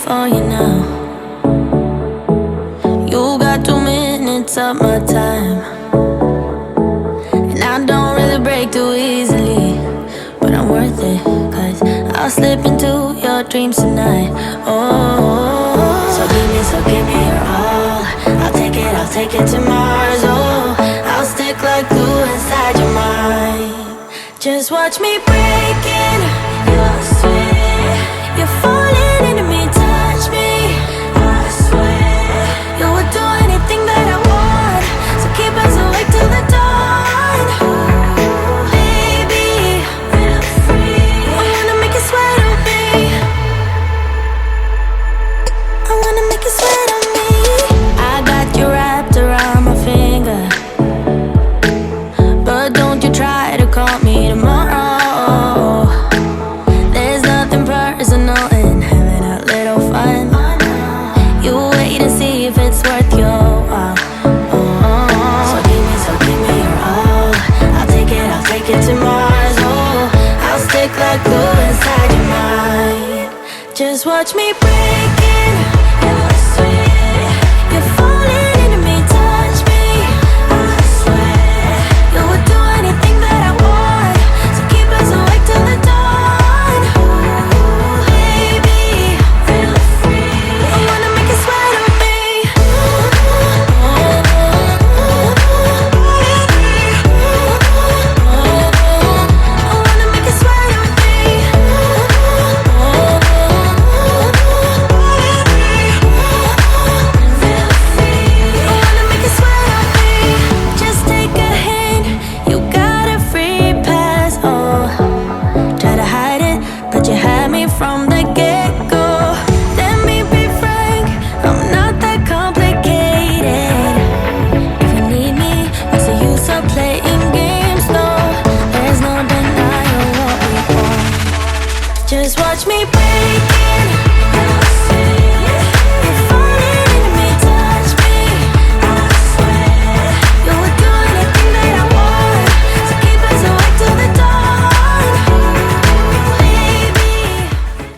for you now. You got 2 minutes of my time, and I don't really break too easily, but I'm worth it, cause I'll slip into your dreams tonight. Oh, so give me your all. I'll take it to Mars. Oh, I'll stick like glue inside your mind. Just watch me breaking your sweat. You're falling into me, touch me, I swear. You would do anything that I want, so keep us awake till the dawn. Baby, feel free. I wanna make you sweat on me. I wanna make you sweat on me. I got you wrapped around my finger, but don't you try to call me tomorrow. There's nothing personal in having a little fun. You wait and see if it's worth your while. So give me your all. I'll take it to Mars. Oh, I'll stick like glue inside your mind. Just watch me breaking your sweat. You're falling into me, touch me, I swear. You would do anything that I want, so keep us awake till the dawn. Baby, feel free. I wanna make you sweat on me. I wanna make you sweat on me. Feel free. I wanna make you sweat on me. Just take a hint, you got a free pass. Oh, try to hide it, but you had me from the get-go. Let me be frank, I'm not that complicated. If you need me, what's the use of playing games though? There's no denying what we want. Just watch me